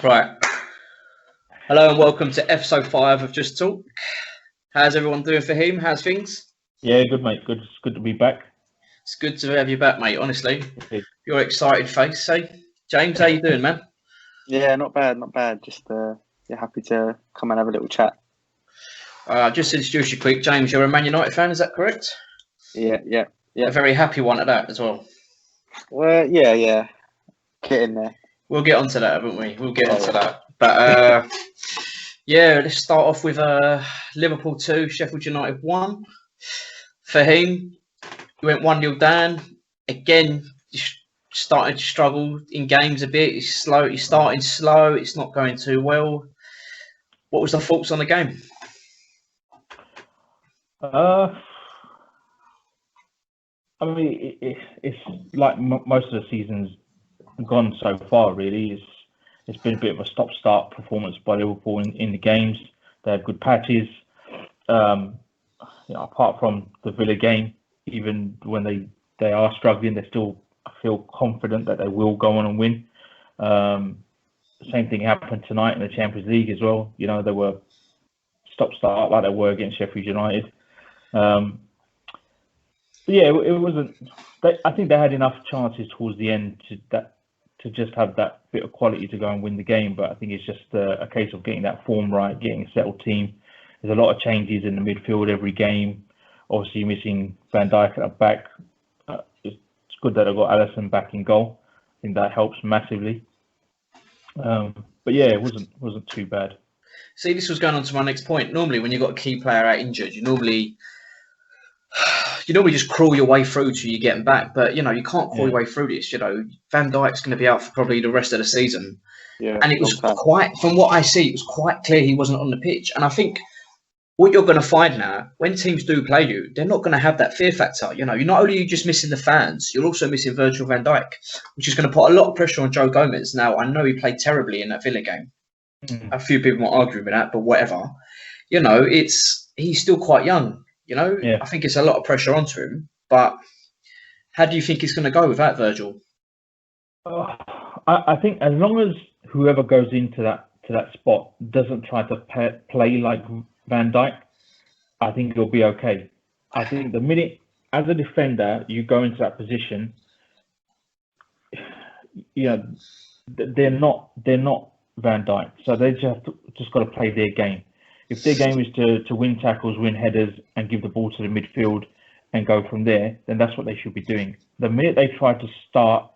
Right. Hello and welcome to episode 5 of Just Talk. How's everyone doing for him? How's things? Yeah, good mate. Good. It's good to be back. It's good to have you back, mate, honestly. Yeah. Your excited face, eh? James, how you doing, man? Yeah, not bad, not bad. Just happy to come and have a little chat. Just to introduce you quick, James, you're a Man United fan, is that correct? Yeah. A very happy one at that as well. Well, yeah. Get in there. We'll get onto that, haven't we? We'll get onto that. But yeah, let's start off with Liverpool 2, Sheffield United 1. For him, he went 1-0 down. Again, started to struggle in games a bit. He's slow. He's starting slow. It's not going too well. What was the thoughts on the game? I mean, it's like most of the season's gone so far. Really, it's been a bit of a stop-start performance by Liverpool in the games. They have good patches. Apart from the Villa game, even when they are struggling, they still feel confident that they will go on and win. Same thing happened tonight in the Champions League as well. You know, they were stop-start like they were against Sheffield United. But yeah, it wasn't. I think they had enough chances towards the end to just have that bit of quality to go and win the game. But I think it's just a case of getting that form right, getting a settled team. There's a lot of changes in the midfield every game. Obviously, missing Van Dijk at the back. It's good that I got Alisson back in goal. I think that helps massively. But yeah, it wasn't too bad. See, this was going on to my next point. Normally, when you've got a key player out injured, you normally just crawl your way through till you get him back. But, you can't crawl your way through this. Van Dijk's going to be out for probably the rest of the season. Yeah, and it was from what I see, it was quite clear he wasn't on the pitch. And I think what you're going to find now, when teams do play you, they're not going to have that fear factor. You're not only just missing the fans, you're also missing Virgil van Dijk, which is going to put a lot of pressure on Joe Gomez. Now, I know he played terribly in that Villa game. A few people might argue with that, but whatever. He's still quite young. Yeah. I think it's a lot of pressure onto him. But how do you think he's going to go without Virgil? I think as long as whoever goes into that spot doesn't try to play like Van Dijk, I think it'll be okay. I think the minute, as a defender, you go into that position, they're not Van Dijk, so they just got to play their game. If their game is to win tackles, win headers, and give the ball to the midfield and go from there, then that's what they should be doing. The minute they try to start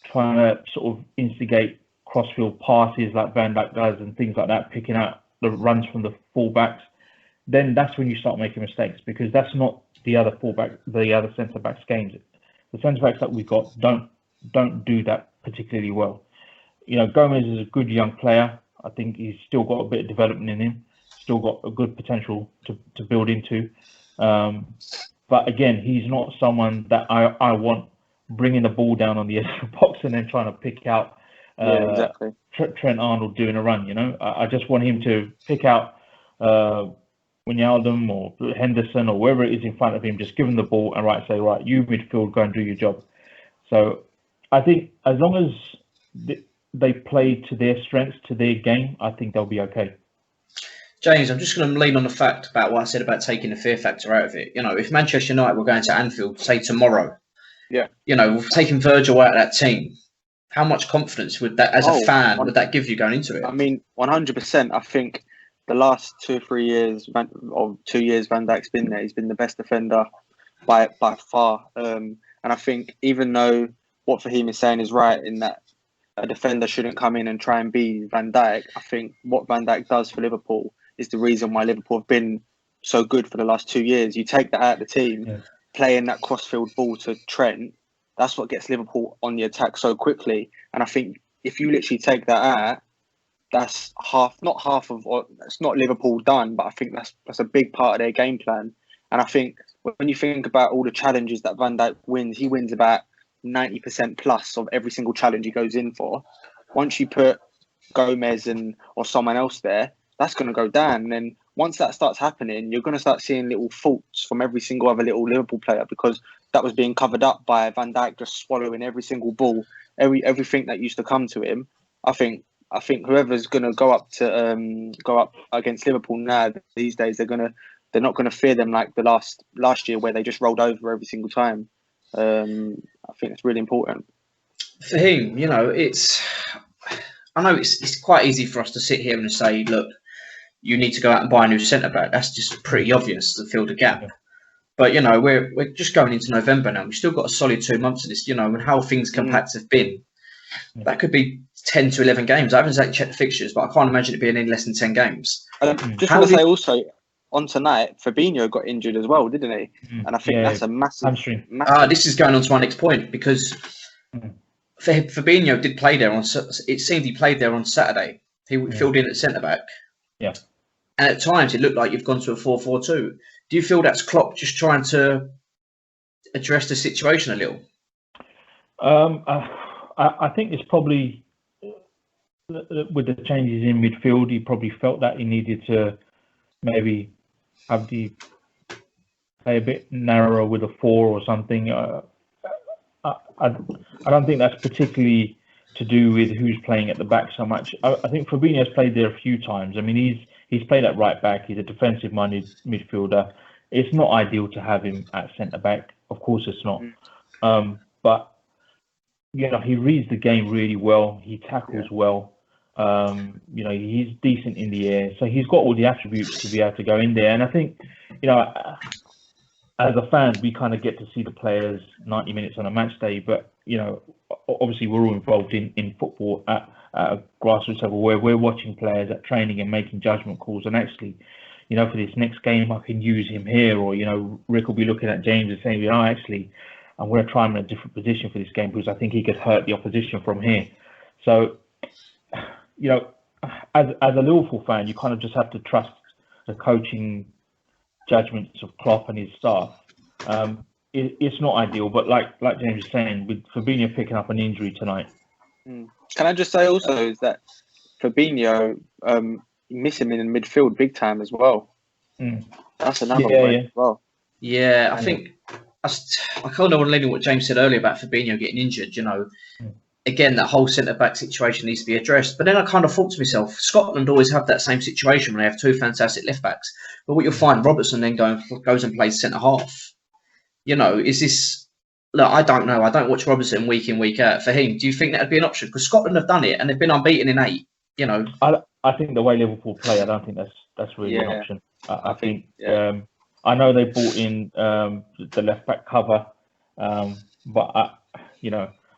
trying to sort of instigate crossfield passes like Van Dijk does and things like that, picking out the runs from the fullbacks, then that's when you start making mistakes, because that's not the other centre backs' games. The centre backs that we've got don't do that particularly well. Gomez is a good young player. I think he's still got a bit of development in him, still got a good potential to build into. But again, he's not someone that I want bringing the ball down on the edge of the box and then trying to pick out exactly. Trent Arnold doing a run. I just want him to pick out Wijnaldum or Henderson or whoever it is in front of him, just give him the ball and say, right, you midfield, go and do your job. So I think as long as they play to their strengths, to their game, I think they'll be okay. James, I'm just going to lean on the fact about what I said about taking the fear factor out of it. If Manchester United were going to Anfield, say tomorrow, we've taken Virgil out of that team, how much confidence would that, as a fan, would that give you going into it? I mean, 100%. I think the last 2 or 3 years, or 2 years, Van Dijk's been there. He's been the best defender by far. And I think even though what Fahim is saying is right in that a defender shouldn't come in and try and be Van Dijk, I think what Van Dijk does for Liverpool is the reason why Liverpool have been so good for the last 2 years. You take that out of the team, playing that crossfield ball to Trent, that's what gets Liverpool on the attack so quickly. And I think if you literally take that out, that's not half of, or it's not Liverpool done, but I think that's a big part of their game plan. And I think when you think about all the challenges that Van Dijk wins, he wins about 90% plus of every single challenge he goes in for. Once you put Gomez or someone else there, that's going to go down. And then once that starts happening, you're going to start seeing little faults from every single other little Liverpool player, because that was being covered up by Van Dijk just swallowing every single ball, everything that used to come to him. I think I think whoever's going to go up against Liverpool now these days, they're not gonna fear them like the last year where they just rolled over every single time. I think it's really important For him, you know, I know it's quite easy for us to sit here and say, look, you need to go out and buy a new centre back. That's just pretty obvious to fill the gap. Yeah. But you know, we're just going into November now. We've still got a solid 2 months of this. You know, and how things compact have been. That could be 10 to 11 games. I haven't exactly checked the fixtures, but I can't imagine it being any less than 10 games. Just want to say also, on tonight, Fabinho got injured as well, didn't he? And I think that's a massive. This is going on to my next point because Fabinho did play there it seemed he played there on Saturday. He filled in at centre back. Yeah. And at times it looked like you've gone to a 4-4-2. Do you feel that's Klopp just trying to address the situation a little? I think it's probably with the changes in midfield, he probably felt that he needed to maybe have the play a bit narrower with a 4 or something. I don't think that's particularly to do with who's playing at the back so much. I think Fabinho's played there a few times. I mean, he's played at right back. He's a defensive-minded midfielder. It's not ideal to have him at centre back. Of course, it's not. But you know, he reads the game really well. He tackles well. You know, he's decent in the air. So he's got all the attributes to be able to go in there. And I think, you know, as a fan, we kind of get to see the players 90 minutes on a match day. But, you know, obviously we're all involved in football at a grassroots level where we're watching players at training and making judgment calls. And actually, you know, for this next game, I can use him here. Or, you know, Rick will be looking at James and saying, actually, I'm going to try him in a different position for this game because I think he could hurt the opposition from here. So, you know, as a Liverpool fan, you kind of just have to trust the coaching judgments of Klopp and his staff. It's not ideal, but like James is saying, with Fabinho picking up an injury tonight. Can I just say also is that Fabinho miss him in the midfield big time as well. That's another way as well. Yeah, I think I kind of want to lean on what James said earlier about Fabinho getting injured. You know, again, that whole centre-back situation needs to be addressed. But then I kind of thought to myself, Scotland always have that same situation when they have two fantastic left-backs. But what you'll find, Robertson then goes and plays centre-half. You know, is this... Look, I don't know. I don't watch Robertson week in, week out. For him, do you think that would be an option? Because Scotland have done it and they've been unbeaten in 8, you know. I think the way Liverpool play, I don't think that's really an option. I think... I know they brought in the left-back cover, but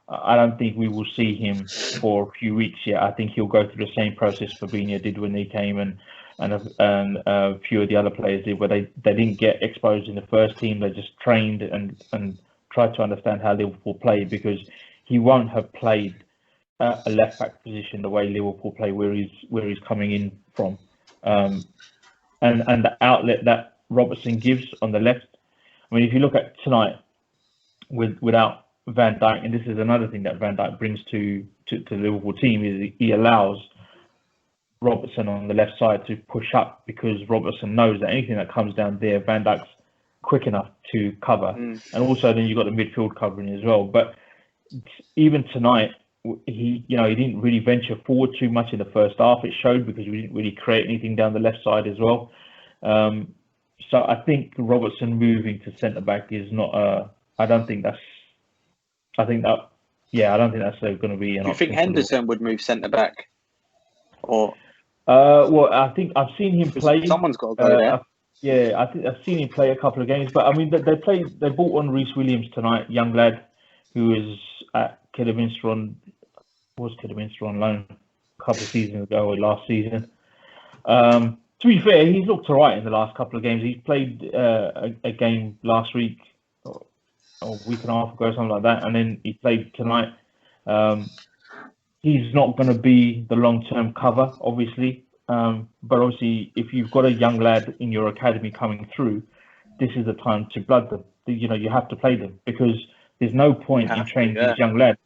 I don't think we will see him for a few weeks yet. I think he'll go through the same process Fabinho did when he came, and a few of the other players did, where they didn't get exposed in the first team. They just trained and tried to understand how Liverpool played, because he won't have played a left-back position the way Liverpool play, where he's coming in from, and the outlet that Robertson gives on the left. I mean, if you look at tonight without Van Dijk, and this is another thing that Van Dijk brings to the Liverpool team, is he allows Robertson on the left side to push up, because Robertson knows that anything that comes down there, Van Dijk's quick enough to cover. And also then you've got the midfield covering as well. But even tonight, he didn't really venture forward too much in the first half. It showed, because we didn't really create anything down the left side as well. So I think Robertson moving to centre back is not I don't think that's going to be an option. Do you think Henderson would move centre back? Or well, I think I've seen him play. Someone's got to go there. I think I've seen him play a couple of games, but I mean they brought on Reece Williams tonight, young lad who is at Kidderminster on loan a couple of seasons ago, or last season. To be fair, he's looked all right in the last couple of games. He's played a game last week, or a week and a half ago, something like that, and then he played tonight. He's not going to be the long-term cover, obviously, but obviously, if you've got a young lad in your academy coming through, this is the time to blood them. You know, you have to play them, because there's no point in training these young lads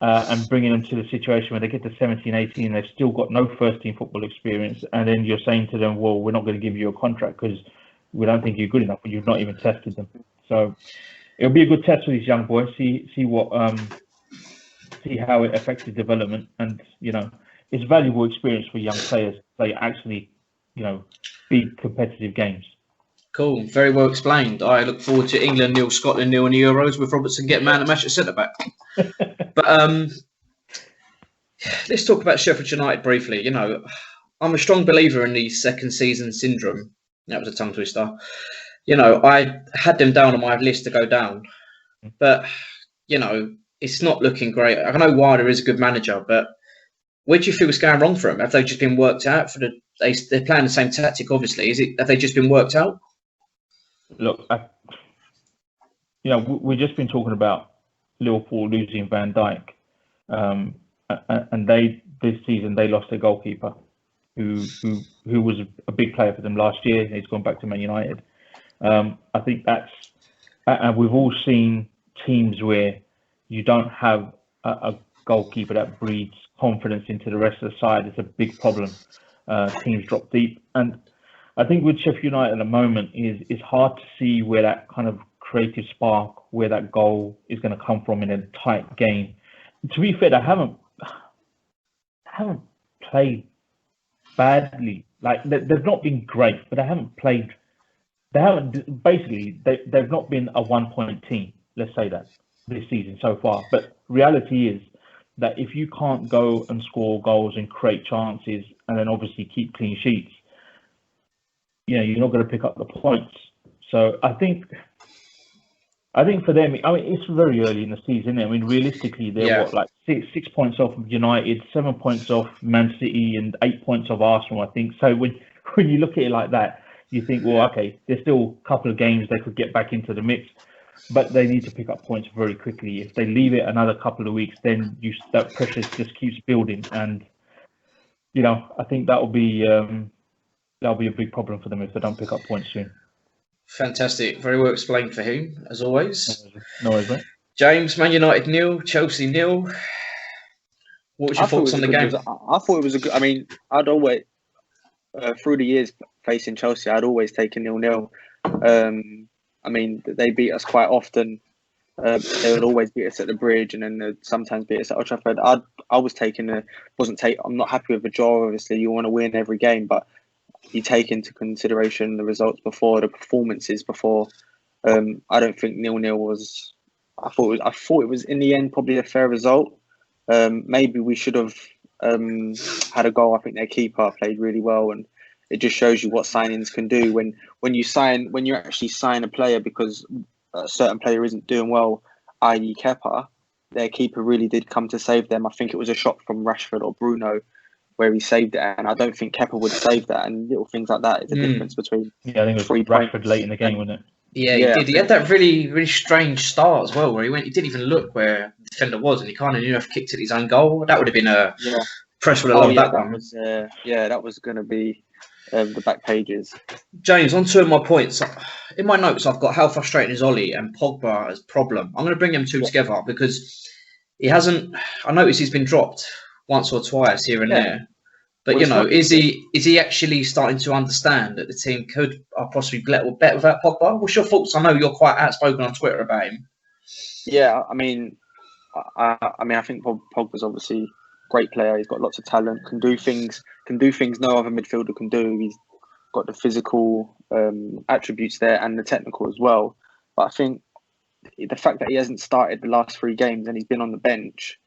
and bringing them to the situation where they get to 17, 18, they've still got no first-team football experience, and then you're saying to them, well, we're not going to give you a contract because we don't think you're good enough, but you've not even tested them. So it'll be a good test for these young boys, see how it affects his development. And, you know, it's valuable experience for young players to play actually, big competitive games. Cool, very well explained. I look forward to England 0, Scotland 0 in the Euros with Robertson getting man of the match at centre back. But let's talk about Sheffield United briefly. I'm a strong believer in the second season syndrome. That was a tongue twister. I had them down on my list to go down, but it's not looking great. I know Wilder is a good manager, but where do you feel is going wrong for them? Have they just been worked out they're playing the same tactic? Obviously, have they just been worked out? Look, we've just been talking about Liverpool losing Van Dijk, and this season they lost their goalkeeper, who was a big player for them last year. He's gone back to Man United. I think and we've all seen teams where you don't have a goalkeeper that breeds confidence into the rest of the side. It's a big problem. Teams drop deep, and I think with Sheffield United at the moment it's hard to see where that kind of creative spark, where that goal is going to come from in a tight game. To be fair, they haven't played badly. Like they've not been great, but they haven't played. They've not been a 1-point team. Let's say that this season so far. But reality is that if you can't go and score goals and create chances, and then obviously keep clean sheets, you're not going to pick up the points. So I think for them, it's very early in the season. Realistically, they're 6 points off of United, 7 points off Man City, and 8 points off Arsenal, I think. So when you look at it like that, you think, well, okay, there's still a couple of games they could get back into the mix, but they need to pick up points very quickly. If they leave it another couple of weeks, then that pressure just keeps building, and I think that'll be a big problem for them if they don't pick up points soon. Fantastic, very well explained for him, as always. No worries, mate. James, Man United 0, Chelsea 0. What was your thoughts on the game? I thought it was a good. I'd always through the years facing Chelsea, I'd always taken 0-0. They beat us quite often. They would always beat us at the Bridge, and then they'd sometimes beat us at Old Trafford. I'm not happy with the draw. Obviously, you want to win every game, but you take into consideration the results before, the performances before. I don't think 0-0 was. I thought it was in the end probably a fair result. Maybe we should have had a goal. I think their keeper played really well, and it just shows you what signings can do when you actually sign a player because a certain player isn't doing well, i.e. Kepa. Their keeper really did come to save them. I think it was a shot from Rashford or Bruno where he saved it, and I don't think Kepa would save that. And little things like that is the difference between. Yeah, I think it was Rashford late in the game, wasn't it? Yeah, he did. He had that really, really strange start as well, where he didn't even look where the defender was, and he kind of knew if he kicked at his own goal. That would have been a press would have loved that one. That was going to be the back pages. James, on two of my points. In my notes, I've got how frustrating is Ollie and Pogba as problem. I'm going to bring them two together because he hasn't. I noticed he's been dropped once or twice here and there. But is he actually starting to understand that the team could possibly better without Pogba? What's your thoughts? I know you're quite outspoken on Twitter about him. Yeah, I think Pogba's obviously a great player. He's got lots of talent. Can do things no other midfielder can do. He's got the physical attributes there and the technical as well. But I think the fact that he hasn't started the last 3 games and he's been on the bench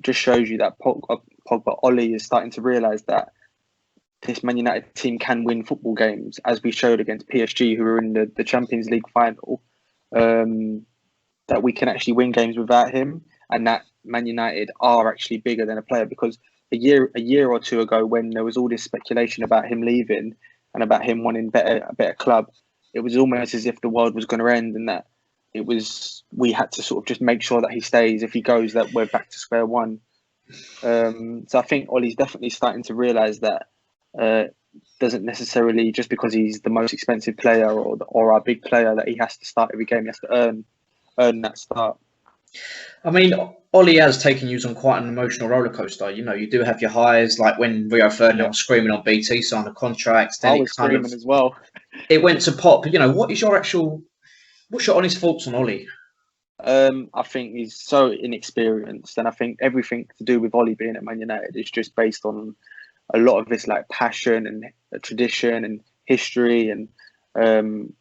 just shows you that Pogba Ollie is starting to realise that this Man United team can win football games, as we showed against PSG, who were in the Champions League final, that we can actually win games without him, and that Man United are actually bigger than a player. Because a year or two ago, when there was all this speculation about him leaving and about him wanting a better club, it was almost as if the world was going to end, and that we had to sort of just make sure that he stays. If he goes, that we're back to square one. So I think Ollie's definitely starting to realise that doesn't necessarily, just because he's the most expensive player or our big player, that he has to start every game. He has to earn that start. I mean, Ollie has taken you on quite an emotional roller coaster. You do have your highs, like when Rio Ferdinand was screaming on BT, signed a contract. Then I was screaming as well. It went to pop. What's your honest thoughts on Ollie? I think he's so inexperienced, and I think everything to do with Ollie being at Man United is just based on a lot of this like passion and tradition and history, and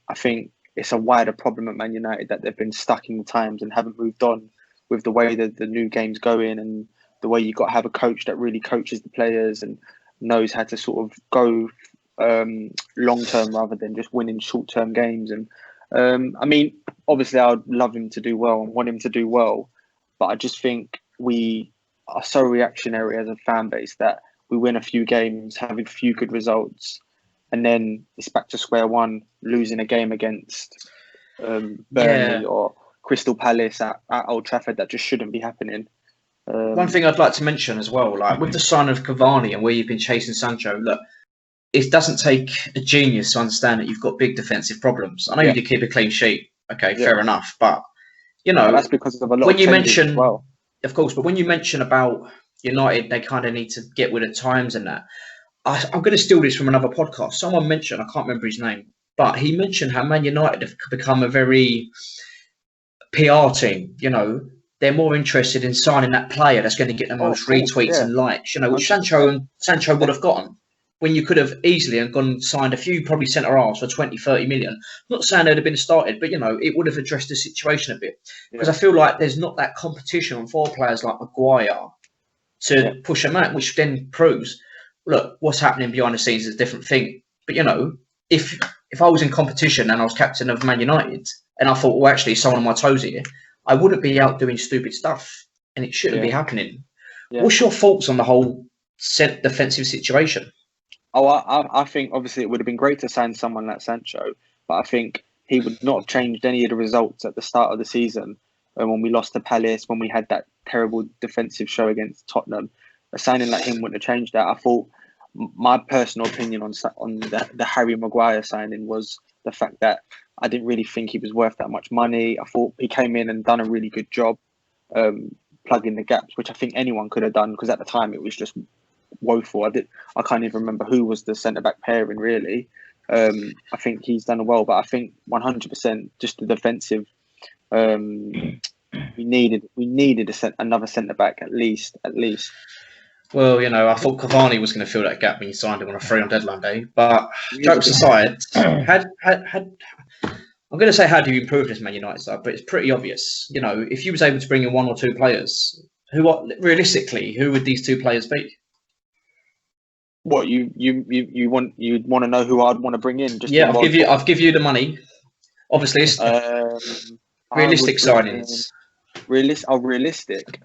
I think it's a wider problem at Man United that they've been stuck in the times and haven't moved on with the way that the new game's going, and the way you've got to have a coach that really coaches the players and knows how to sort of go long term rather than just winning short term games. And I mean, obviously, I'd love him to do well and want him to do well, but I just think we are so reactionary as a fan base that we win a few games, have a few good results, and then it's back to square one, losing a game against Burnley or Crystal Palace at Old Trafford. That just shouldn't be happening. One thing I'd like to mention as well, like with the sign of Cavani and where you've been chasing Sancho, look, it doesn't take a genius to understand that you've got big defensive problems. I know you did keep a clean sheet. Okay, fair enough. But, you know, that's because of a lot when of you changes mention, as well. of course, but when you mention about United, they kind of need to get with the times and that. I'm going to steal this from another podcast. Someone mentioned, I can't remember his name, but he mentioned how Man United have become a very PR team. You know, they're more interested in signing that player that's going to get the most retweets and likes, you know, which Sancho would have gotten when you could have easily and gone and signed a few probably centre-halves for 20, 30 million. I'm not saying they'd have been started, but, you know, it would have addressed the situation a bit. Because I feel like there's not that competition for players like Maguire to push them out, which then proves, look, what's happening behind the scenes is a different thing. But, you know, if I was in competition and I was captain of Man United and I thought, well, actually, someone on my toes here, I wouldn't be out doing stupid stuff, and it shouldn't be happening. What's your thoughts on the whole defensive situation? Oh, I think obviously it would have been great to sign someone like Sancho, but I think he would not have changed any of the results at the start of the season. And when we lost to Palace, when we had that terrible defensive show against Tottenham, a signing like him wouldn't have changed that. I thought my personal opinion on the Harry Maguire signing was the fact that I didn't really think he was worth that much money. I thought he came in and done a really good job plugging the gaps, which I think anyone could have done, because at the time it was just woeful. I can't even remember who was the centre-back pairing, really. I think he's done well, but I think 100% just the defensive. We needed another centre-back at least. Well, you know, I thought Cavani was going to fill that gap when you signed him on a free on deadline day. But jokes aside, I'm going to say how do you improve this Man United side, but it's pretty obvious. You know, if you was able to bring in one or two players, realistically, who would these two players be? What you'd want to know who I'd want to bring in? I'll give you the money. Obviously, it's realistic signings. Realistic.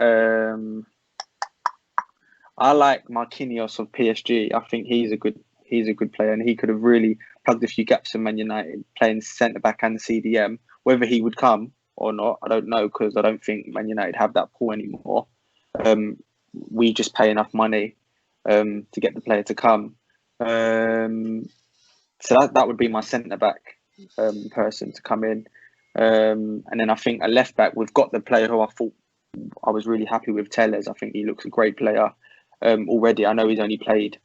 I like Marquinhos of PSG. I think he's a good player, and he could have really plugged a few gaps in Man United, playing centre back and CDM. Whether he would come or not, I don't know, because I don't think Man United have that pool anymore. We just pay enough money to get the player to come. So that would be my centre back person to come in. And then I think a left back, we've got the player who I thought I was really happy with, Tellez. I think he looks a great player already. I know he's only played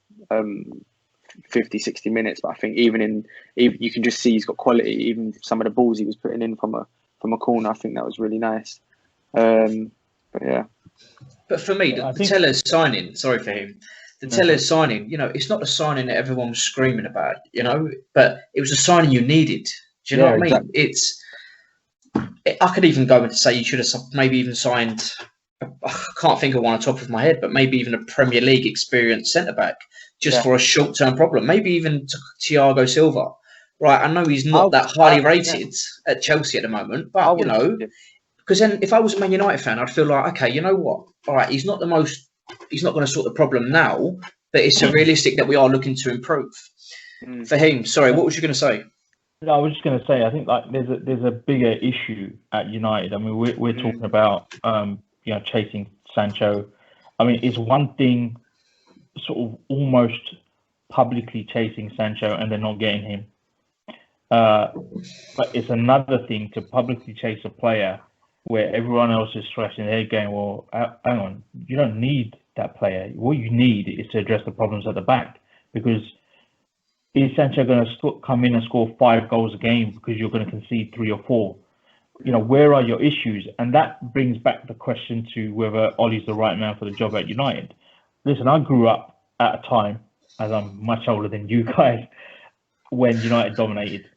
50, 60 minutes, but I think even you can just see he's got quality. Even some of the balls he was putting in from a corner, I think that was really nice. But yeah. But for me, the Tellez signing, sorry for him, the Tellez signing, you know, it's not the signing that everyone was screaming about, you know, but it was a signing you needed. Do you know what I mean? Exactly. I could even go and say you should have maybe even signed, I can't think of one on top of my head, but maybe even a Premier League experienced centre-back just for a short-term problem. Maybe even Thiago Silva. Right, I know he's not that highly rated at Chelsea at the moment, but, you know, because then if I was a Man United fan, I'd feel like, okay, you know what? All right, he's not going to sort the problem now, but it's realistic that we are looking to improve. For him, sorry, what was you going to say? No, I was just going to say, I think like there's a bigger issue at United. I mean, we're talking about chasing Sancho. I mean, it's one thing, sort of almost publicly chasing Sancho and then not getting him. But it's another thing to publicly chase a player where everyone else is scratching their head going, well, hang on, you don't need that player. What you need is to address the problems at the back, because is Sancho going to come in and score 5 goals a game because you're going to concede 3 or 4? where are your issues? And that brings back the question to whether Ollie's the right man for the job at United. Listen, I grew up at a time, as I'm much older than you guys, when United dominated.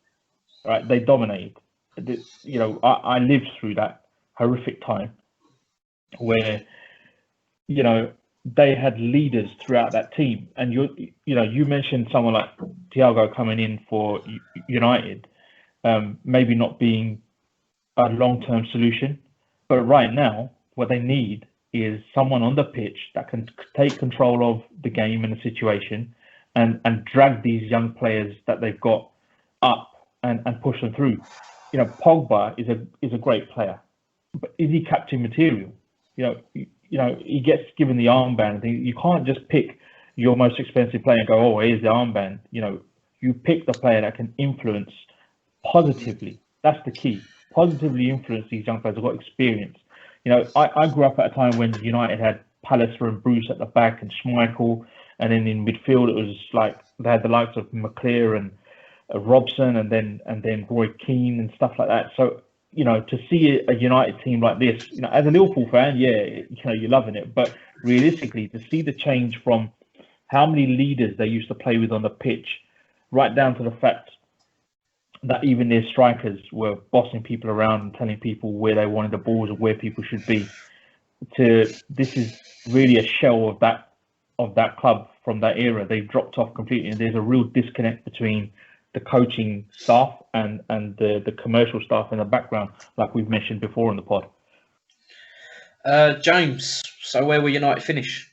Right? They dominated. I lived through that horrific time where, they had leaders throughout that team. And you mentioned someone like Thiago coming in for United, maybe not being a long-term solution, but right now what they need is someone on the pitch that can take control of the game and the situation and drag these young players that they've got up and push them through. Pogba is a great player, but is he captain material? He gets given the armband. You can't just pick your most expensive player and go, oh, here's the armband. You pick the player that can influence positively. That's the key. Positively influence these young players who've got experience. I grew up at a time when United had Pallister and Bruce at the back and Schmeichel, and then in midfield it was like they had the likes of McClear and Robson and then Roy Keane and stuff like that. So to see a United team like this, as a Liverpool fan, yeah, you're loving it. But realistically, to see the change from how many leaders they used to play with on the pitch, right down to the fact that even their strikers were bossing people around and telling people where they wanted the balls or where people should be. This is really a shell of that club from that era. They've dropped off completely, and there's a real disconnect between the coaching staff and the commercial staff in the background, like we've mentioned before in the pod. James, so where will United finish?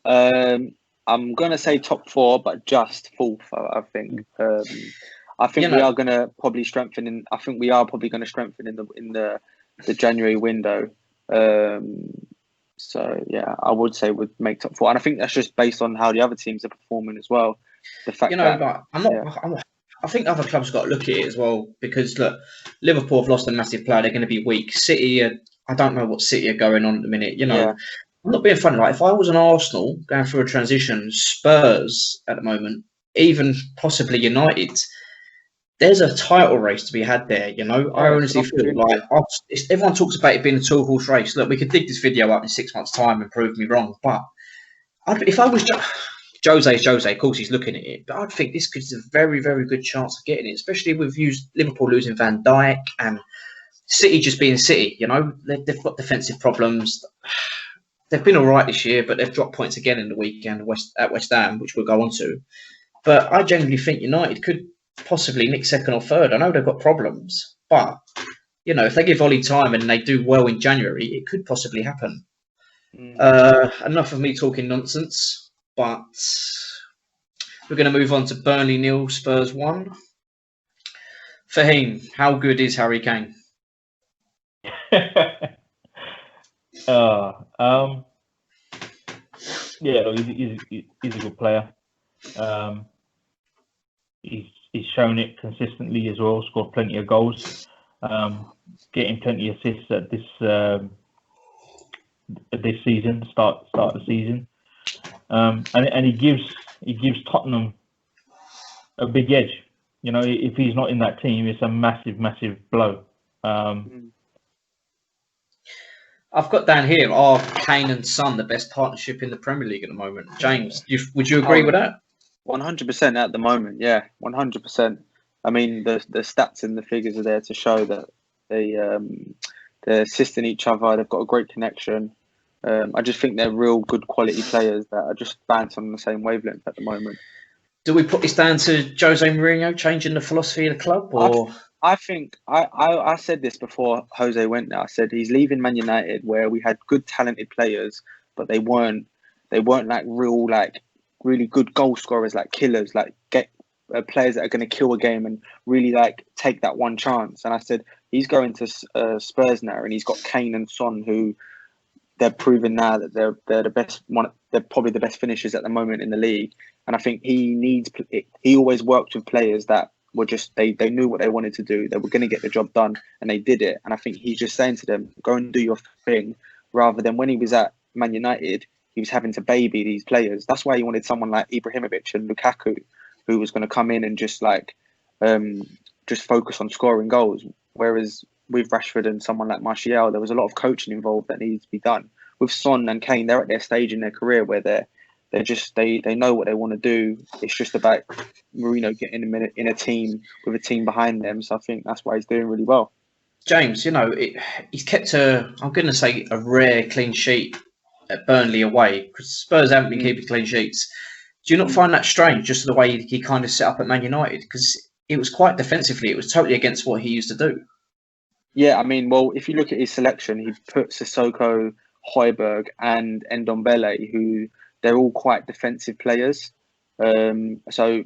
I'm gonna say top 4, but just fourth. I think. I think we are gonna probably strengthen. I think we are probably going to strengthen in the January window. So yeah, I would say would make top 4, and I think that's just based on how the other teams are performing as well. The fact I think other clubs got to look at it as well, because look, Liverpool have lost a massive player. They're going to be weak. City, I don't know what City are going on at the minute. I'm not being funny. Like if I was an Arsenal going through a transition, Spurs at the moment, even possibly United, there's a title race to be had there. I honestly feel like everyone talks about it being a 2-horse race. Look, we could dig this video up in 6 months' time and prove me wrong, but if I was Jose, of course he's looking at it, but I'd think this is a very, very good chance of getting it, especially with Liverpool losing Van Dijk and City just being City. They've got defensive problems. They've been all right this year, but they've dropped points again in the weekend at West Ham, which we'll go on to. But I genuinely think United could possibly nick second or third. I know they've got problems, but if they give Ollie time and they do well in January, it could possibly happen. Enough of me talking nonsense, but we're going to move on to Burnley 0, Spurs 1. Fahim, how good is Harry Kane? He's a good player. He's shown it consistently as well. Scored plenty of goals, getting plenty of assists at this season, start of the season, and he gives Tottenham a big edge. If he's not in that team, it's a massive blow. I've got down here, are Kane and Son the best partnership in the Premier League at the moment? James, would you agree with that? 100% at the moment, yeah, 100%. I mean, the stats and the figures are there to show that they're assisting each other. They've got a great connection. I just think they're real good quality players that are just bouncing on the same wavelength at the moment. Do we put this down to Jose Mourinho changing the philosophy of the club, or? I think I said this before Jose went there. I said he's leaving Man United, where we had good, talented players, but they weren't like real, like really good goal scorers, like killers, like get players that are going to kill a game and really like take that one chance. And I said he's going to Spurs now, and he's got Kane and Son, who they're proving now that they're the best one. They're probably the best finishers at the moment in the league. And I think he always worked with players that were just they knew what they wanted to do. They were going to get the job done, and they did it. And I think he's just saying to them, go and do your thing, rather than when he was at Man United, he was having to baby these players. That's why he wanted someone like Ibrahimovic and Lukaku, who was going to come in and just focus on scoring goals. Whereas with Rashford and someone like Martial, there was a lot of coaching involved that needed to be done. With Son and Kane, they're at their stage in their career where they know what they want to do. It's just about Mourinho getting them in a team with a team behind them. So I think that's why he's doing really well. James, he's kept I'm going to say, a rare clean sheet at Burnley away, because Spurs haven't been keeping clean sheets. Do you not find that strange, just the way he kind of set up at Man United? Because it was quite defensively. It was totally against what he used to do. Yeah, I mean, well, if you look at his selection, he put Sissoko, Højbjerg, and Ndombele, who they're all quite defensive players. So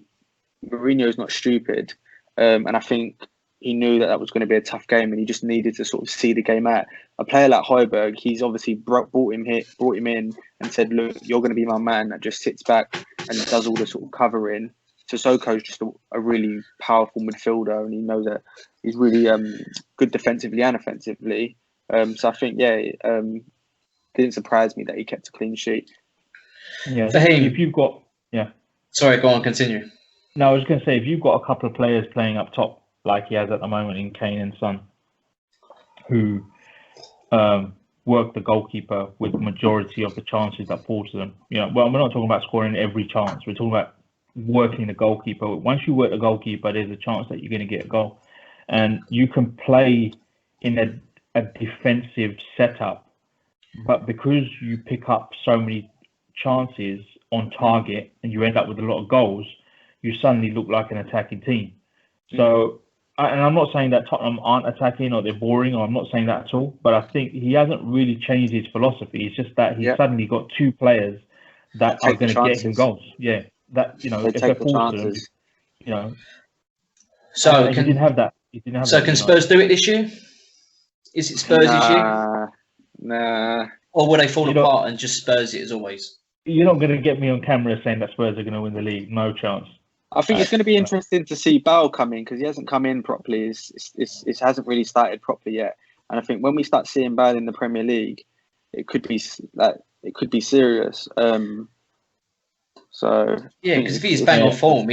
Mourinho's not stupid, and I think he knew that was going to be a tough game, and he just needed to sort of see the game out. A player like Højbjerg, he's obviously brought him in, and said, "Look, you're going to be my man." That just sits back and does all the sort of covering. Sissoko's just a really powerful midfielder, and he knows that he's really good defensively and offensively. So I think, didn't surprise me that he kept a clean sheet. Yeah, For him, if you've got Sorry, go on, continue. No, I was going to say, if you've got a couple of players playing up top like he has at the moment in Kane and Son, who work the goalkeeper with the majority of the chances that fall to them. Well, we're not talking about scoring every chance. We're talking about working the goalkeeper. Once you work the goalkeeper, there's a chance that you're going to get a goal. And you can play in a defensive setup, but because you pick up so many chances on target and you end up with a lot of goals, you suddenly look like an attacking team. So, and I'm not saying that Tottenham aren't attacking or they're boring, or I'm not saying that at all, but I think he hasn't really changed his philosophy. It's just that he's suddenly got two players that are going to get him goals. Yeah, that, if they're forced to them, So he didn't have that. So can Spurs do it this year? Is it Spurs this year? Nah. Or will they fall apart and just Spurs it as always? You're not going to get me on camera saying that Spurs are going to win the league. No chance. I think it's going to be interesting to see Bale come in, because he hasn't come in properly. It hasn't really started properly yet. And I think when we start seeing Bale in the Premier League, it could be serious. So because if he's bang on form,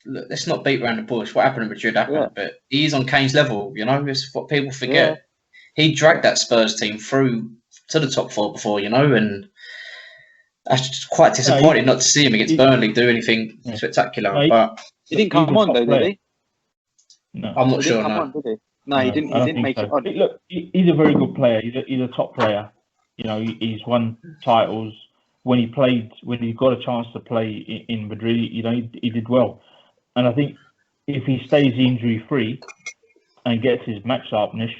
let's not beat around the bush. What happened to Madrid happened, but he's on Kane's level. It's what people forget. He dragged that Spurs team through to the top four before, and that's just quite disappointing not to see him against Burnley do anything spectacular. But he didn't come on though, did he? No, I'm not sure. No, he didn't. He didn't make it on. Look, he's a very good player. He's a top player. He's won titles. When he got a chance to play in Madrid, he did well. And I think if he stays injury free and gets his match sharpness,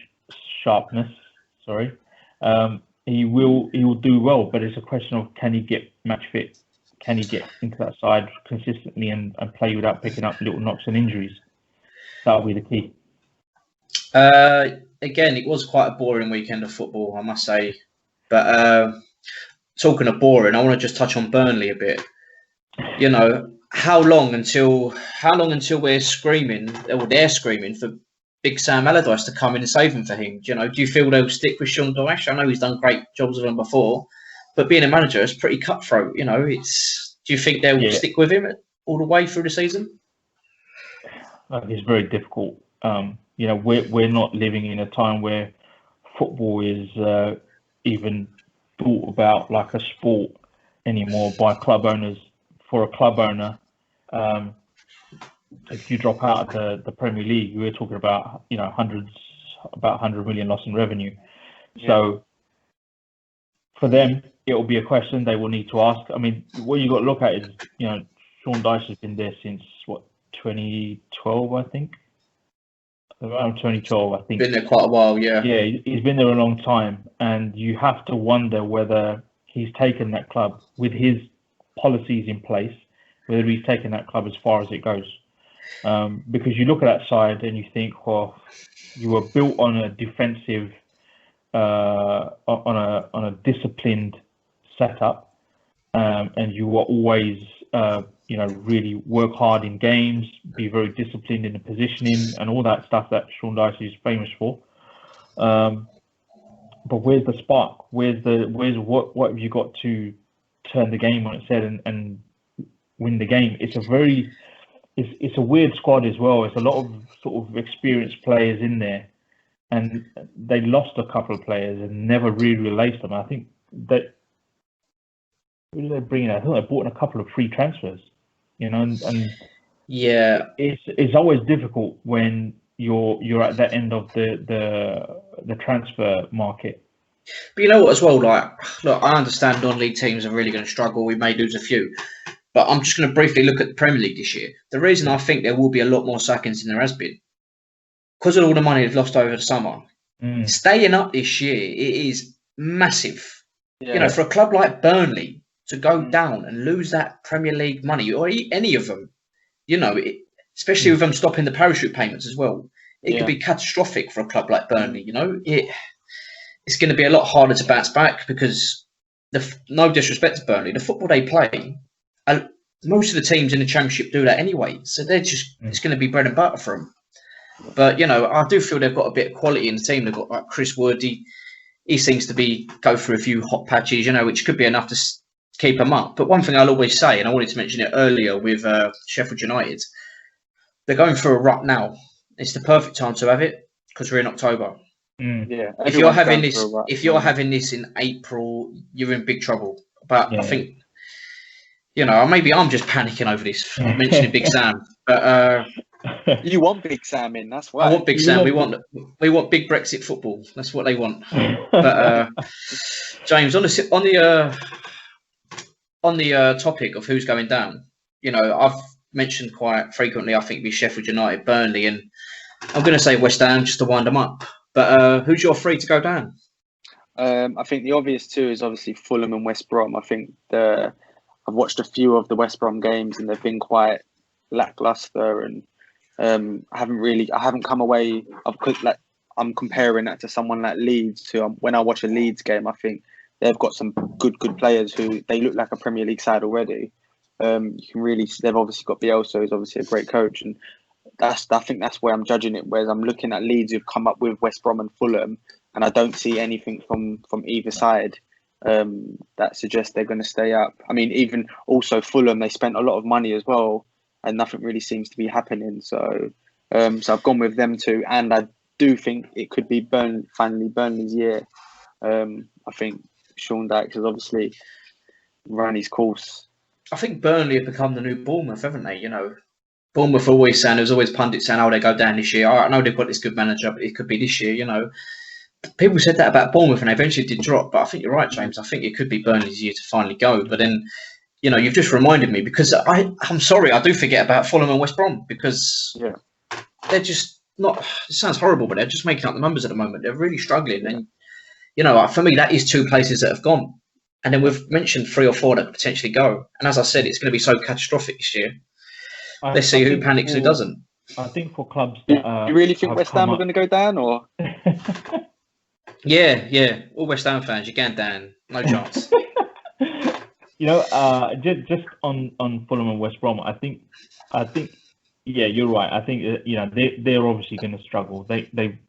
he will do well. But it's a question of, can he get match fit? Can he get into that side consistently and play without picking up little knocks and injuries? That'll be the key. Again, it was quite a boring weekend of football, I must say. But talking of boring, I want to just touch on Burnley a bit. How long until we're screaming, or they're screaming for Big Sam Allardyce to come in and save him for him? Do you feel they'll stick with Sean Dyche? I know he's done great jobs with him before, but being a manager is pretty cutthroat. Do you think they'll stick with him all the way through the season? It's very difficult. We're not living in a time where football is even thought about like a sport anymore by club owners. For a club owner, if you drop out of the Premier League, we're talking about about 100 million loss in revenue. Yeah. So for them, it will be a question they will need to ask. I mean, what you got to look at is Sean Dyche has been there since 2012, I think. Around 2012, I think. Been there quite a while, yeah. Yeah, he's been there a long time, and you have to wonder whether he's taken that club with his policies in place, whether he's taken that club as far as it goes. Because you look at that side and you think, well, you were built on a defensive, on a disciplined setup, and you were always, really work hard in games, be very disciplined in the positioning and all that stuff that Sean Dyche is famous for. But where's the spark? What have you got to turn the game on its head and win the game? It's a weird squad as well. It's a lot of sort of experienced players in there, and they lost a couple of players and never really replaced them. I think that who did they bring in? I think they brought in a couple of free transfers, and Yeah, it's always difficult when you're at that end of the transfer market. but you know what as well, like, look, I understand non-league teams are really going to struggle. We may lose a few. But I'm just going to briefly look at the Premier League this year. The reason I think there will be a lot more sackings than there has been, because of all the money they've lost over the summer, staying up this year, it is massive. Yeah. For a club like Burnley to go down and lose that Premier League money, or any of them, especially with them stopping the parachute payments as well, it could be catastrophic for a club like Burnley. It's going to be a lot harder to bounce back because, no disrespect to Burnley, the football they play, most of the teams in the Championship do that anyway. So they're just, it's going to be bread and butter for them. But, I do feel they've got a bit of quality in the team. They've got like Chris Wood. He seems to go through a few hot patches, which could be enough to keep them up. But one thing I'll always say, and I wanted to mention it earlier with Sheffield United, they're going through a rut now. It's the perfect time to have it because we're in October. Yeah. If you're having this in April, you're in big trouble. But I think, maybe I'm just panicking over this, mentioning Big Sam. But you want Big Sam in, that's why. I want Big Sam. We want big Brexit football. That's what they want. But James, on the topic of who's going down, I've mentioned quite frequently, I think, be Sheffield United, Burnley, and I'm going to say West Ham just to wind them up. But who's your three to go down? I think the obvious two is obviously Fulham and West Brom. I think I've watched a few of the West Brom games and they've been quite lackluster, and I haven't come away. I'm comparing that to someone like Leeds, who when I watch a Leeds game, I think they've got some good players who they look like a Premier League side already. You can really, they've obviously got Bielsa, who's obviously a great coach, and I think that's where I'm judging it. Whereas I'm looking at Leeds who've come up with West Brom and Fulham, and I don't see anything from either side that suggests they're going to stay up. I mean, even also Fulham, they spent a lot of money as well, and nothing really seems to be happening. So I've gone with them too, and I do think it could be finally Burnley's year. I think Sean Dykes has obviously run his course. I think Burnley have become the new Bournemouth, haven't they? Bournemouth always saying, there's always pundits saying, they go down this year. I know they've got this good manager, but it could be this year, People said that about Bournemouth and they eventually did drop, but I think you're right, James. I think it could be Burnley's year to finally go. But then, you've just reminded me, because I'm sorry, I do forget about Fulham and West Brom, because they're just not, it sounds horrible, but they're just making up the numbers at the moment. They're really struggling. And, for me, that is two places that have gone. And then we've mentioned 3 or 4 that could potentially go. And as I said, it's going to be so catastrophic this year. Let's see who panics, who doesn't. I think for clubs that you really think West Ham are going to go down, or? Yeah. All West Ham fans, you're going down. No chance. Just on Fulham and West Brom, I think, yeah, you're right. I think they're obviously going to struggle. They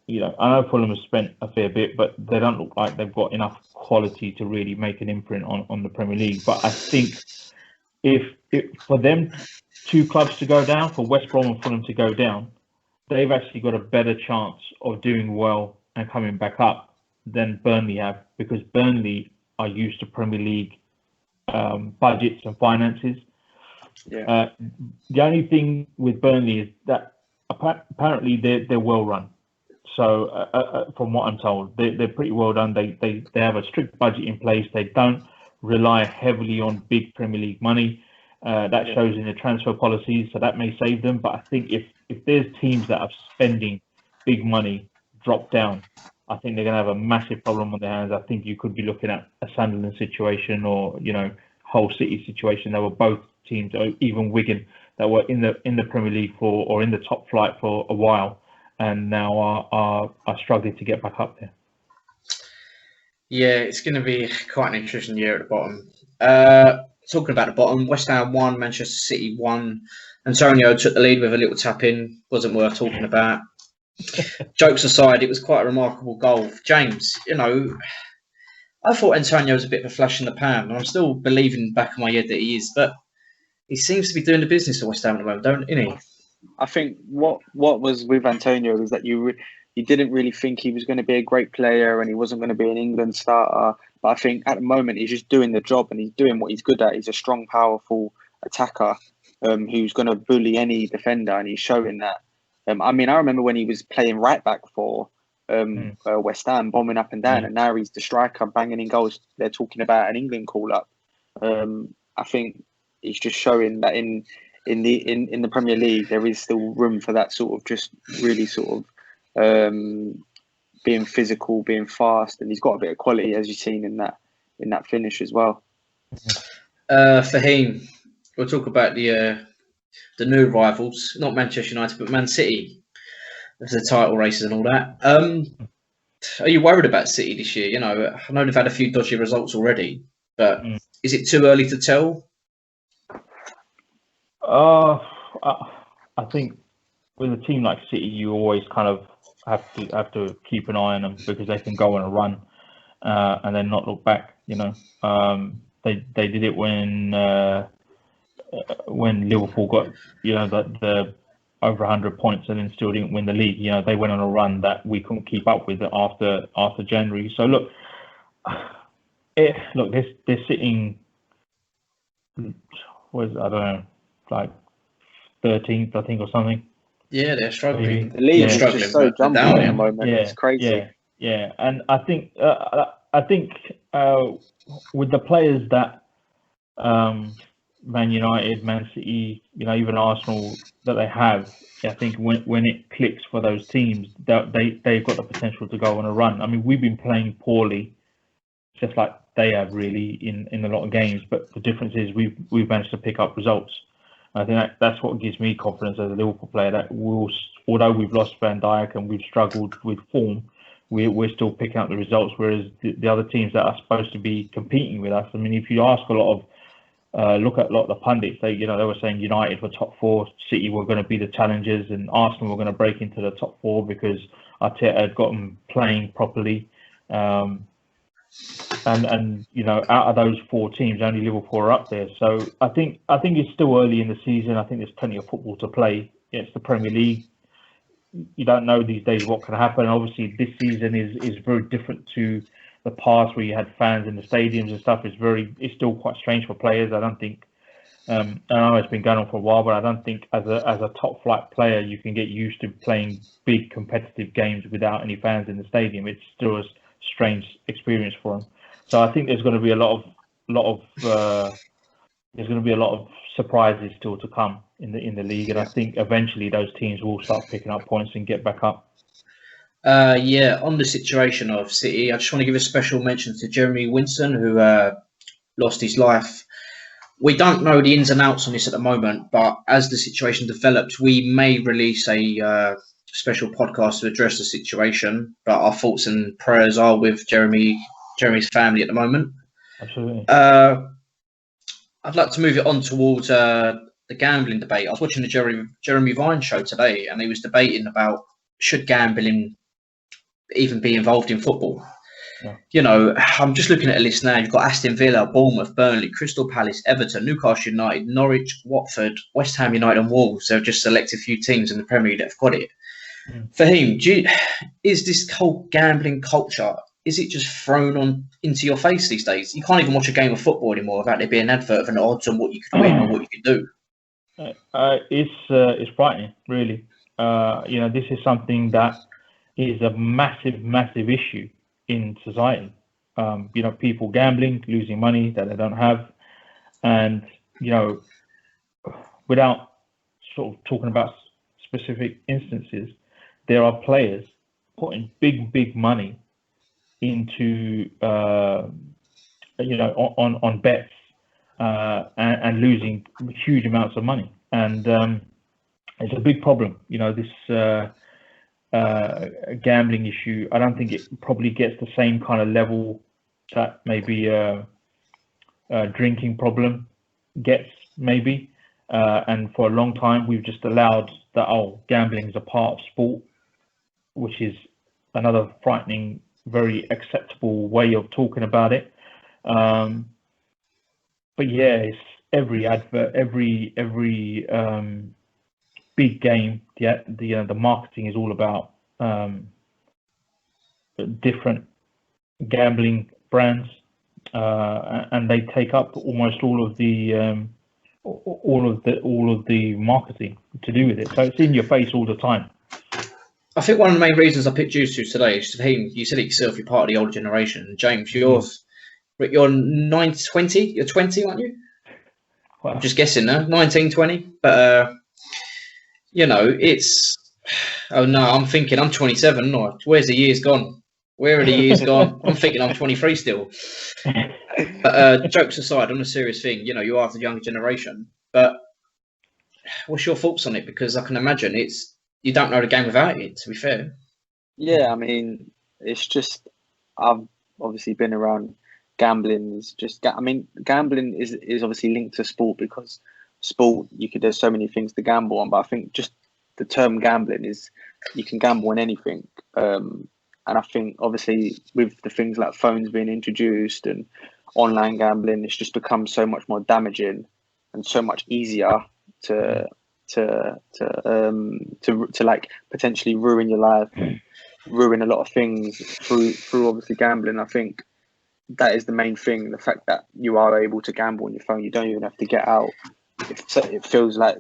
I know Fulham has spent a fair bit, but they don't look like they've got enough quality to really make an imprint on the Premier League. But I think if for them 2 clubs to go down, for West Brom and Fulham to go down, they've actually got a better chance of doing well and coming back up than Burnley have, because Burnley are used to Premier League budgets and finances. Yeah. The only thing with Burnley is that apparently they're well run. So from what I'm told, they're pretty well done. They have a strict budget in place. They don't rely heavily on big Premier League money. That shows in the transfer policies, so that may save them. But I think if there's teams that are spending big money drop down, I think they're going to have a massive problem on their hands. I think you could be looking at a Sunderland situation, or Hull City situation. They were both teams, or even Wigan, that were in the Premier League or in the top flight for a while, and now are struggling to get back up there. Yeah, it's going to be quite an interesting year at the bottom. Talking about the bottom, West Ham 1, Manchester City 1. Antonio took the lead with a little tap in. Wasn't worth talking about. Jokes aside, it was quite a remarkable goal. James, I thought Antonio was a bit of a flash in the pan, and I'm still believing back in my head that he is, but he seems to be doing the business at West Ham at the moment, don't he? I think what was with Antonio is that you didn't really think he was going to be a great player and he wasn't going to be an England starter. But I think at the moment he's just doing the job and he's doing what he's good at. He's a strong, powerful attacker who's going to bully any defender, and he's showing that. I mean, I remember when he was playing right back for West Ham, bombing up and down, and now he's the striker banging in goals. They're talking about an England call up. I think he's just showing that in the Premier League there is still room for that sort of just really sort of being physical, being fast, and he's got a bit of quality, as you've seen in that finish as well. Fahim, we'll talk about the new rivals, not Manchester United, but Man City. There's the title races and all that. Are you worried about City this year? You know, I know they've had a few dodgy results already, but is it too early to tell? I think with a team like City, you always kind of have to keep an eye on them because they can go on a run and then not look back. You know, they did it when Liverpool got the over 100 points and then still didn't win the league. You know, they went on a run that we couldn't keep up with after January. So look, they're sitting. I don't know, like 13th, I think, or something. Yeah, they're struggling. The league is just so jumpy at the moment. Yeah, it's crazy. Yeah, and I think with the players that Man United, Man City, even Arsenal that they have, I think when it clicks for those teams, they've got the potential to go on a run. I mean, we've been playing poorly, just like they have really in a lot of games. But the difference is we've managed to pick up results. I think that's what gives me confidence as a Liverpool player, that although we've lost Van Dijk and we've struggled with form, we're still picking up the results, whereas the other teams that are supposed to be competing with us, I mean, if you ask look at a lot of the pundits, they were saying United were top four, City were going to be the challengers, and Arsenal were going to break into the top four because Arteta had got them playing properly. And out of those four teams, only Liverpool are up there. So I think it's still early in the season. I think there's plenty of football to play. It's the Premier League. You don't know these days what can happen. Obviously, this season is very different to the past, where you had fans in the stadiums and stuff. It's still quite strange for players. I don't think. I know it's been going on for a while, but I don't think as a top flight player you can get used to playing big competitive games without any fans in the stadium. It's still a strange experience for them. So I think there's going to be a lot of surprises still to come in the league, and I think eventually those teams will start picking up points and get back up. On the situation of City, I just want to give a special mention to Jeremy Winston, who lost his life. We don't know the ins and outs on this at the moment, but as the situation develops, we may release a special podcast to address the situation. But our thoughts and prayers are with Jeremy's family at the moment. Absolutely. I'd like to move it on towards the gambling debate. I was watching the Jeremy Vine show today, and he was debating about should gambling even be involved in football. Yeah. I'm just looking at a list now. You've got Aston Villa, Bournemouth, Burnley, Crystal Palace, Everton, Newcastle United, Norwich, Watford, West Ham United and Wolves. They've just selected a few teams in the Premier League that have got it. Fahim, is this whole gambling culture, is it just thrown on into your face these days? You can't even watch a game of football anymore without there being an advert of an odds on what you could win or what you could do. It's frightening, really. This is something that is a massive issue in society. People gambling, losing money that they don't have, and without sort of talking about specific instances, there are players putting big money into on bets and losing huge amounts of money, and it's a big problem. This gambling issue, I don't think it probably gets the same kind of level that maybe a drinking problem gets, maybe. And for a long time, we've just allowed that, gambling is a part of sport, which is another frightening, very acceptable way of talking about it. But yeah, it's every advert, every big game, the marketing is all about different gambling brands, and they take up almost all of the marketing to do with it. So it's in your face all the time. I think one of the main reasons I picked you two today is, Fahim, you said it yourself, you're part of the older generation. James, you're 20, you're 20, aren't you? Wow. I'm just guessing now, 19, 20. But, it's... Oh, no, I'm thinking I'm 27. No, where's the years gone? Where are the years gone? I'm thinking I'm 23 still. But jokes aside, on a serious thing, you are the younger generation. But what's your thoughts on it? Because I can imagine you don't know the game without it, to be fair. Yeah, I mean, it's just, I've obviously been around gambling. Is just, I mean, gambling is obviously linked to sport, because sport, there's so many things to gamble on. But I think just the term gambling is, you can gamble on anything. And I think obviously with the things like phones being introduced and online gambling, it's just become so much more damaging and so much easier to like potentially ruin your life, ruin a lot of things through obviously gambling. I think that is the main thing, the fact that you are able to gamble on your phone. You don't even have to get out. It feels like,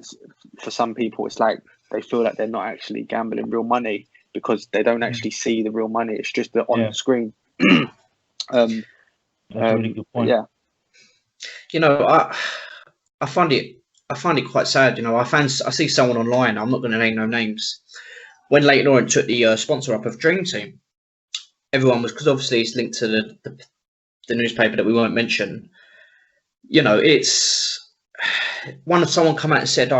for some people, it's like they feel like they're not actually gambling real money, because they don't actually see the real money. It's just on the screen. That's a really good point. Yeah. I find it quite sad. I see someone online, I'm not going to name no names, when Leighton Orient took the sponsor up of Dream Team, everyone was, because obviously it's linked to the newspaper that we won't mention. It's someone come out and said,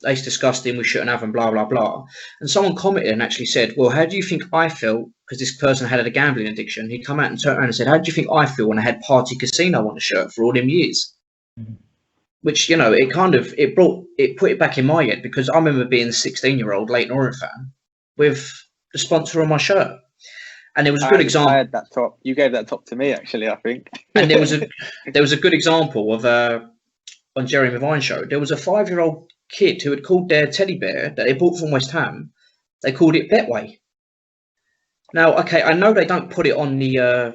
it's disgusting, we shouldn't have them, blah blah blah, and someone commented and actually said, well, how do you think I felt, because this person had a gambling addiction. He come out and turned around and said, how do you think I feel when I had Party Casino on the shirt for all them years? Which, it put it back in my head, because I remember being a 16-year-old Leighton Orient fan with the sponsor on my shirt. And there was a good example. I had that top. You gave that top to me, actually, I think. And there was a good example of on Jerry Mavine's show. There was a 5-year-old kid who had called their teddy bear that they bought from West Ham. They called it Betway. Now, okay, I know they don't put it on the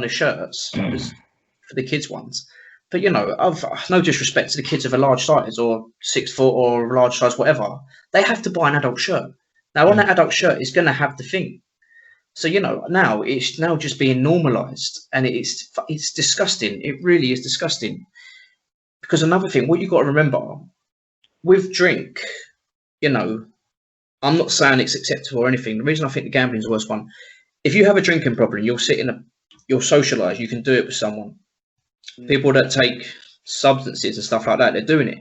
shirts for the kids ones. But, I've no disrespect to the kids of a large size or 6 foot or a large size, whatever. They have to buy an adult shirt. Now, on that adult shirt, it's going to have the thing. So, now it's just being normalised, and it's disgusting. It really is disgusting. Because another thing, what you've got to remember, with drink, I'm not saying it's acceptable or anything. The reason I think the gambling is the worst one, if you have a drinking problem, you'll socialise, you can do it with someone. People that take substances and stuff like that, they're doing it.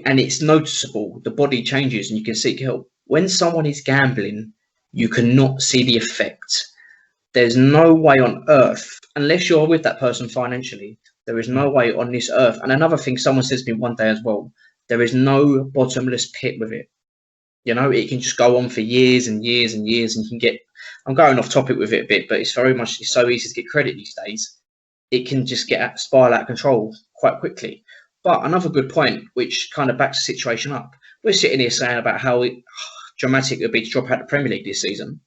And it's noticeable. The body changes and you can seek help. When someone is gambling, you cannot see the effect. There's no way on earth, unless you're with that person financially, there is no way on this earth. And another thing someone says to me one day as well, there is no bottomless pit with it. It can just go on for years and years and years, and you can get, I'm going off topic with it a bit, but it's so easy to get credit these days. It can just spiral out of control quite quickly. But another good point, which kind of backs the situation up, we're sitting here saying about how dramatic it would be to drop out the Premier League this season.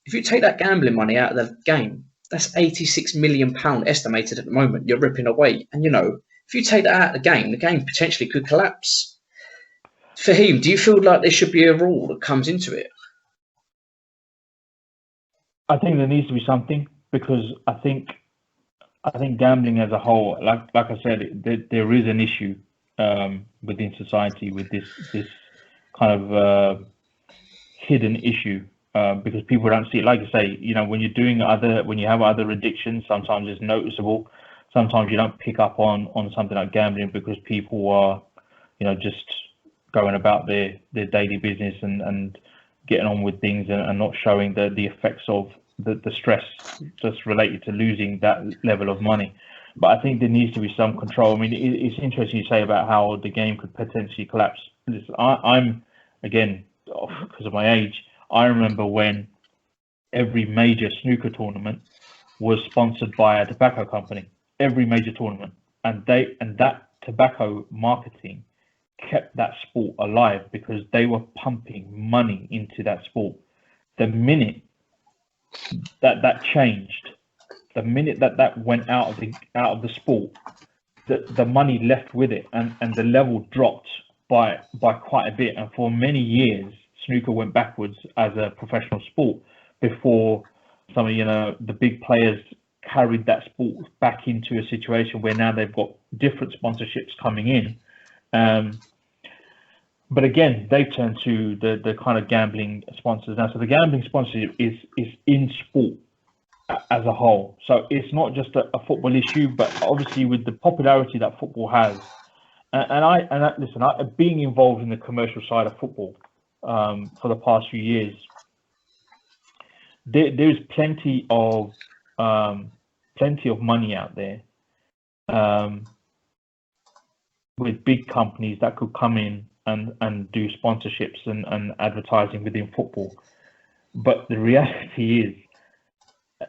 If you take that gambling money out of the game, that's £86 million estimated at the moment. You're ripping away. And, if you take that out of the game potentially could collapse. Fahim, do you feel like there should be a rule that comes into it? I think there needs to be something, because I think gambling as a whole, like I said, there is an issue within society with this kind of hidden issue, because people don't see it. Like you say, when you have other addictions, sometimes it's noticeable. Sometimes you don't pick up on something like gambling, because people are, just going about their daily business and getting on with things and not showing the effects of the stress just related to losing that level of money. But I think there needs to be some control. I mean, it's interesting you say about how the game could potentially collapse. I'm, again, because of my age, I remember when every major snooker tournament was sponsored by a tobacco company. Every major tournament, and that tobacco marketing kept that sport alive because they were pumping money into that sport. The minute that changed, the minute that went out of the sport, the money left with it, and the level dropped by quite a bit. And for many years, snooker went backwards as a professional sport before some of the big players carried that sport back into a situation where now they've got different sponsorships coming in. But again, they turn to the kind of gambling sponsors now. So the gambling sponsorship is in sport as a whole. So it's not just a football issue, but obviously with the popularity that football has, listen, being involved in the commercial side of football for the past few years, there's plenty of money out there with big companies that could come in and do sponsorships and advertising within football. But the reality is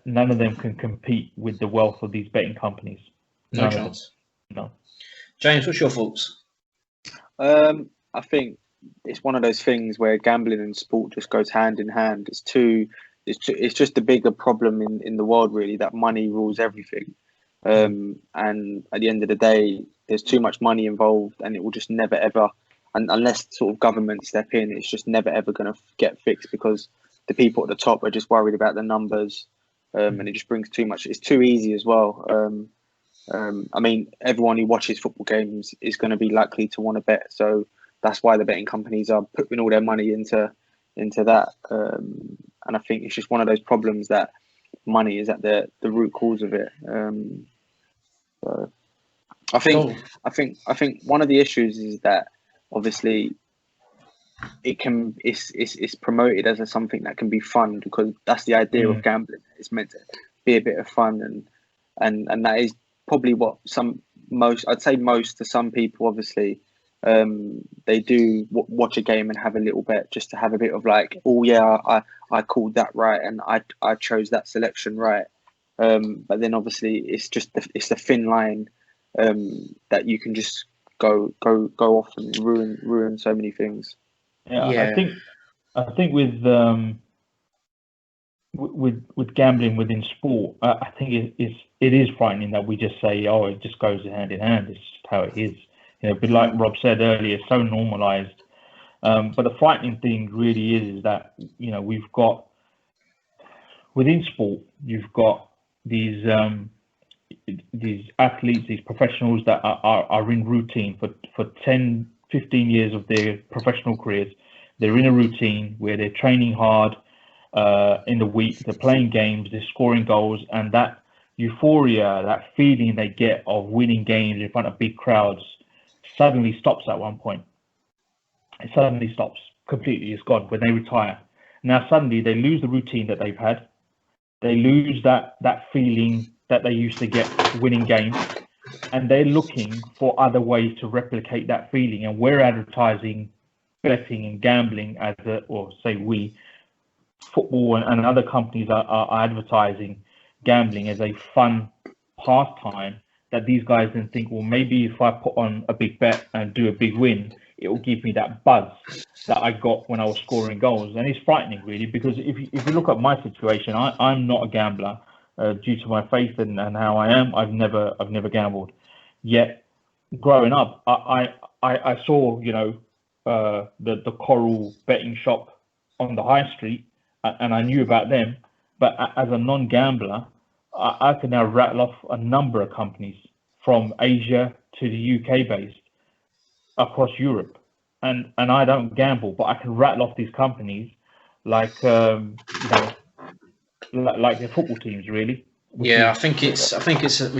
none of them can compete with the wealth of these betting companies. No chance. No. James, what's your thoughts? I think it's one of those things where gambling and sport just goes hand in hand. It's just a bigger problem in the world, really, that money rules everything. And at the end of the day, there's too much money involved, and it will just never ever, and unless sort of government step in, it's just never ever going to get fixed because the people at the top are just worried about the numbers, and it just brings too much. It's too easy as well. I mean, everyone who watches football games is going to be likely to want to bet, so that's why the betting companies are putting all their money into that. And I think it's just one of those problems that money is at the root cause of it. So I think one of the issues is that obviously it's promoted as something that can be fun, because that's the idea of gambling. It's meant to be a bit of fun, and that is probably what I'd say most to some people, obviously. They do watch a game and have a little bet just to have a bit of like, oh yeah, I called that right and I chose that selection right. But then obviously it's the thin line that you can just go off and ruin so many things. Yeah. I think with gambling within sport, I think it is frightening that we just say, oh, it just goes hand in hand. It's just how it is. But like Rob said earlier, so normalized. But the frightening thing really is that we've got within sport, you've got these athletes, these professionals that are in routine for 10, 15 years of their professional careers. They're in a routine where they're training hard in the week, they're playing games, they're scoring goals, and that euphoria, that feeling they get of winning games in front of big crowds suddenly stops at one point. It suddenly stops completely. It's gone when they retire. Now suddenly they lose the routine that they've had. They lose that feeling that they used to get winning games, and they're looking for other ways to replicate that feeling. And we're advertising betting and gambling football and other companies are advertising gambling as a fun pastime that these guys then think, well, maybe if I put on a big bet and do a big win, it will give me that buzz that I got when I was scoring goals. And it's frightening, really, because if you look at my situation, I'm not a gambler due to my faith and how I am. I've never gambled. Yet, growing up, I saw the Coral betting shop on the high street, and I knew about them. But as a non-gambler, I can now rattle off a number of companies from Asia to the UK based across Europe, and I don't gamble, but I can rattle off these companies like the football teams, really. Yeah, I think we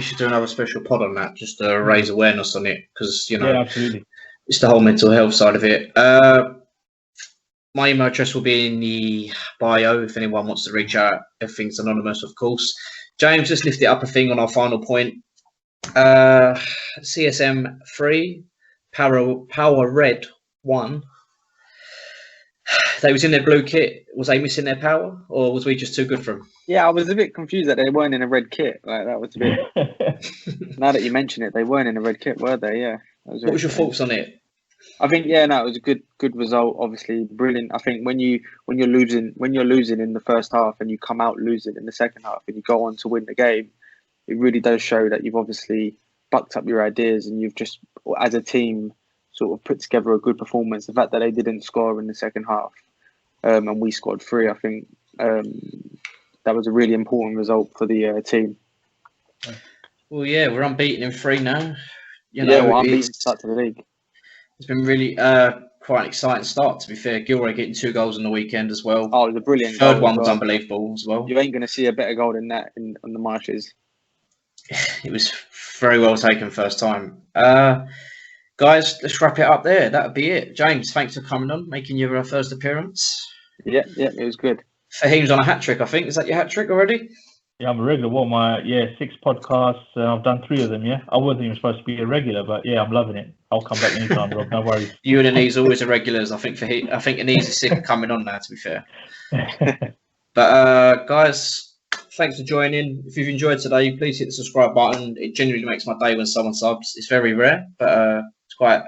should do another special pod on that, just to raise awareness on it, because yeah, absolutely, it's the whole mental health side of it. My email address will be in the bio if anyone wants to reach out. Everything's anonymous, of course. James, just lift it up a thing on our final point. CSM 3, Power Red 1. They was in their blue kit. Was they missing their power, or was we just too good for them? Yeah, I was a bit confused that they weren't in a red kit. Like, that was a bit. Now that you mention it, they weren't in a red kit, were they? Yeah. What was your thoughts on it? I think yeah, no, it was a good result. Obviously, brilliant. I think when you're losing in the first half and you come out losing in the second half and you go on to win the game, it really does show that you've obviously bucked up your ideas and you've just, as a team, sort of put together a good performance. The fact that they didn't score in the second half, and we scored 3, I think that was a really important result for the team. Well, yeah, we're unbeaten in 3 now. We're unbeaten start to the league. It's been really quite an exciting start, to be fair. Gilroy getting 2 goals on the weekend as well. Oh, it was a brilliant Third goal one as was well. unbelievable as well. You ain't going to see a better goal than that on the Marshes. It was very well taken first time. Guys, let's wrap it up there. That'll be it. James, thanks for coming on, making your first appearance. Yeah, it was good. Fahim's on a hat-trick, I think. Is that your hat-trick already? Yeah, I'm a regular. 6 podcasts. I've done 3 of them. Yeah, I wasn't even supposed to be a regular, but yeah, I'm loving it. I'll come back anytime, Rob. No worries. You and Anise always are regulars. I think Anise is sick of coming on now, to be fair. But guys, thanks for joining. If you've enjoyed today, please hit the subscribe button. It genuinely makes my day when someone subs. It's very rare, but it's quite.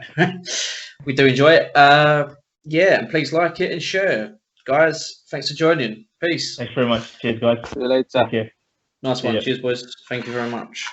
We do enjoy it. Yeah, and please like it and share. Guys, thanks for joining. Peace. Thanks very much. Cheers, guys. See you later. Take care. Nice one. Yeah. Cheers, boys. Thank you very much.